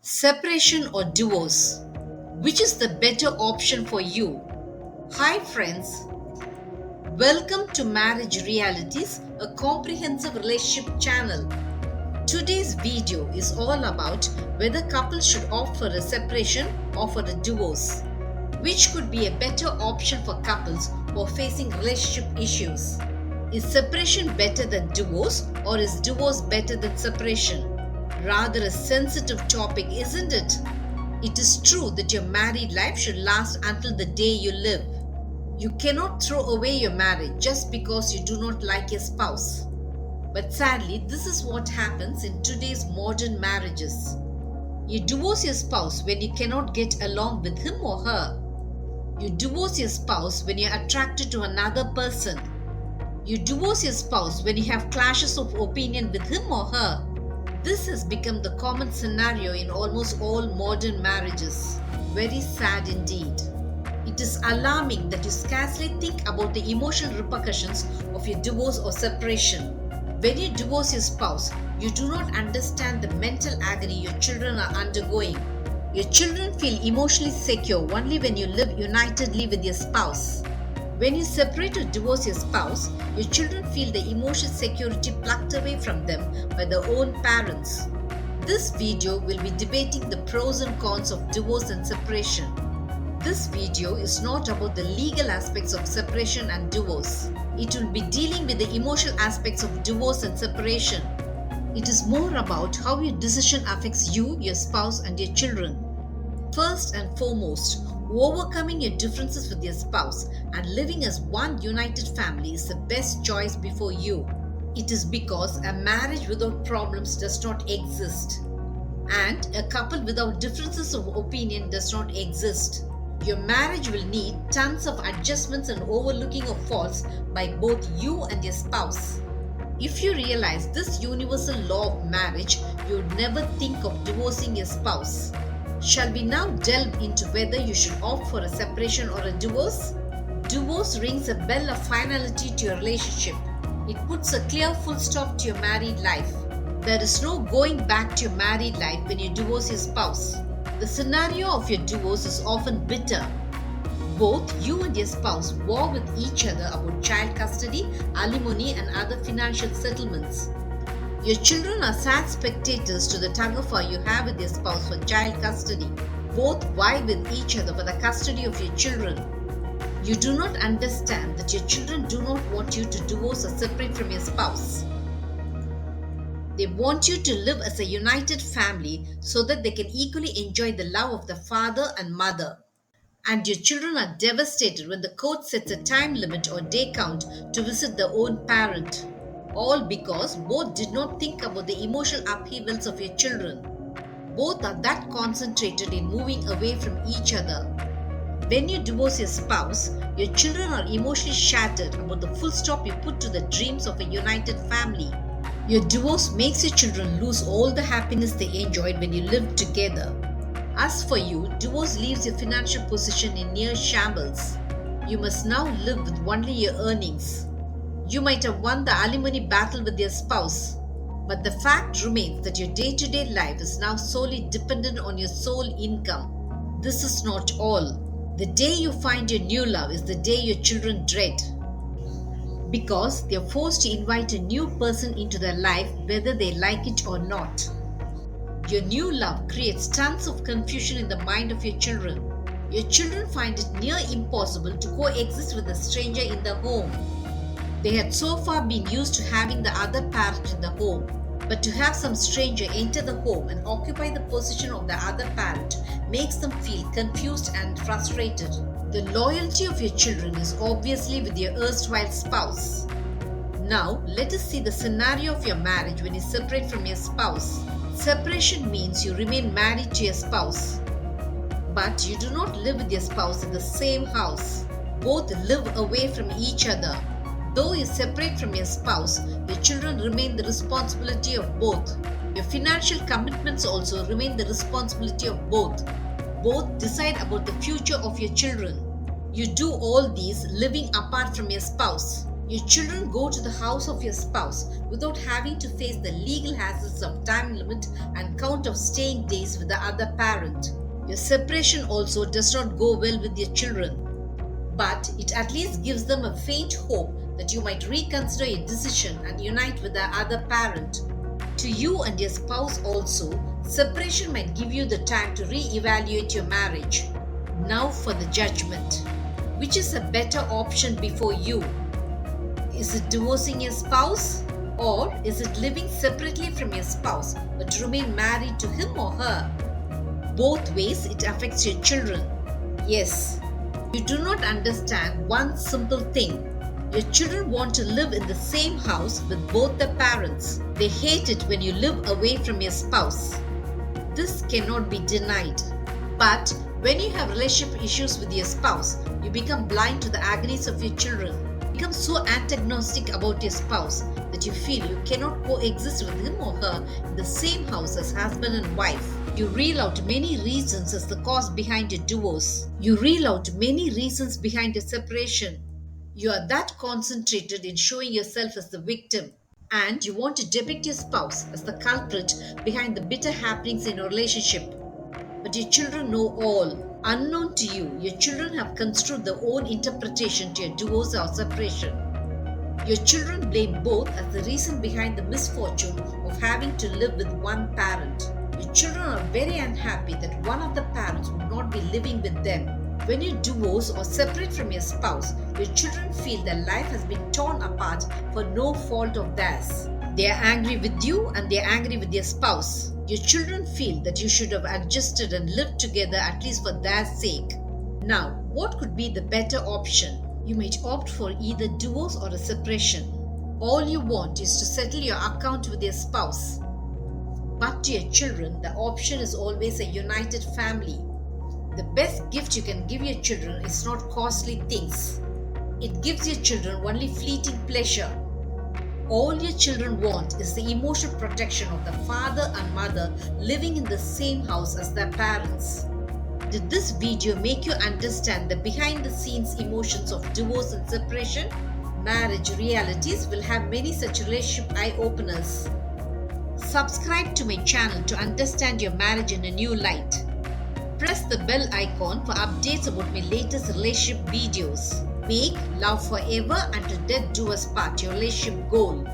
Separation or divorce? Which is the better option for you? Hi, friends. Welcome to Marriage Realities, a comprehensive relationship channel. Today's video is all about whether couples should opt for a separation or for a divorce. Which could be a better option for couples who are facing relationship issues? Is separation better than divorce, or is divorce better than separation? Rather a sensitive topic, isn't it? It is true that your married life should last until the day you live. You cannot throw away your marriage just because you do not like your spouse. But sadly, this is what happens in today's modern marriages. You divorce your spouse when you cannot get along with him or her. You divorce your spouse when you're attracted to another person. You divorce your spouse when you have clashes of opinion with him or her. This has become the common scenario in almost all modern marriages. Very sad indeed. It is alarming that you scarcely think about the emotional repercussions of your divorce or separation. When you divorce your spouse, you do not understand the mental agony your children are undergoing. Your children feel emotionally secure only when you live unitedly with your spouse. When you separate or divorce your spouse, your children feel the emotional security plucked away from them by their own parents. This video will be debating the pros and cons of divorce and separation. This video is not about the legal aspects of separation and divorce. It will be dealing with the emotional aspects of divorce and separation. It is more about how your decision affects you, your spouse, and your children. First and foremost, overcoming your differences with your spouse and living as one united family is the best choice before you. It is because a marriage without problems does not exist, and a couple without differences of opinion does not exist. Your marriage will need tons of adjustments and overlooking of faults by both you and your spouse. If you realize this universal law of marriage, you would never think of divorcing your spouse. Shall we now delve into whether you should opt for a separation or a divorce? Divorce rings a bell of finality to your relationship. It puts a clear full stop to your married life. There is no going back to your married life when you divorce your spouse. The scenario of your divorce is often bitter. Both you and your spouse war with each other about child custody, alimony, and other financial settlements. Your children are sad spectators to the tug-of-war you have with your spouse for child custody. Both vie with each other for the custody of your children. You do not understand that your children do not want you to divorce or separate from your spouse. They want you to live as a united family so that they can equally enjoy the love of the father and mother. And your children are devastated when the court sets a time limit or day count to visit their own parent. All because both did not think about the emotional upheavals of your children. Both are that concentrated in moving away from each other. When you divorce your spouse, your children are emotionally shattered about the full stop you put to the dreams of a united family. Your divorce makes your children lose all the happiness they enjoyed when you lived together. As for you, divorce leaves your financial position in near shambles. You must now live with only your earnings. You might have won the alimony battle with your spouse, but the fact remains that your day-to-day life is now solely dependent on your sole income. This is not all. The day you find your new love is the day your children dread, because they are forced to invite a new person into their life whether they like it or not. Your new love creates tons of confusion in the mind of your children. Your children find it near impossible to coexist with a stranger in the home. They had so far been used to having the other parent in the home, but to have some stranger enter the home and occupy the position of the other parent makes them feel confused and frustrated. The loyalty of your children is obviously with your erstwhile spouse. Now, let us see the scenario of your marriage when you separate from your spouse. Separation means you remain married to your spouse, but you do not live with your spouse in the same house. Both live away from each other. Though you separate from your spouse, your children remain the responsibility of both. Your financial commitments also remain the responsibility of both. Both decide about the future of your children. You do all these living apart from your spouse. Your children go to the house of your spouse without having to face the legal hassles of time limit and count of staying days with the other parent. Your separation also does not go well with your children, but it at least gives them a faint hope that you might reconsider your decision and unite with the other parent. To you and your spouse also, separation might give you the time to re-evaluate your marriage. Now for the judgment. Which is a better option before you? Is it divorcing your spouse? Or is it living separately from your spouse but to remain married to him or her? Both ways it affects your children. Yes, you do not understand one simple thing. Your children want to live in the same house with both their parents. They hate it when you live away from your spouse. This cannot be denied. But when you have relationship issues with your spouse, you become blind to the agonies of your children. You become so antagonistic about your spouse that you feel you cannot coexist with him or her in the same house as husband and wife. You reel out many reasons as the cause behind your divorce. You reel out many reasons behind your separation. You are that concentrated in showing yourself as the victim, and you want to depict your spouse as the culprit behind the bitter happenings in your relationship. But your children know all. Unknown to you, your children have construed their own interpretation to your divorce or separation. Your children blame both as the reason behind the misfortune of having to live with one parent. Your children are very unhappy that one of the parents would not be living with them. When you divorce or separate from your spouse, your children feel their life has been torn apart for no fault of theirs. They are angry with you and they are angry with your spouse. Your children feel that you should have adjusted and lived together at least for their sake. Now, what could be the better option? You might opt for either divorce or a separation. All you want is to settle your account with your spouse. But to your children, the option is always a united family. The best gift you can give your children is not costly things. It gives your children only fleeting pleasure. All your children want is the emotional protection of the father and mother living in the same house as their parents. Did this video make you understand the behind-the-scenes emotions of divorce and separation? Marriage Realities will have many such relationship eye-openers. Subscribe to my channel to understand your marriage in a new light. Press the bell icon for updates about my latest relationship videos. Make love forever and to death do us part your relationship goal.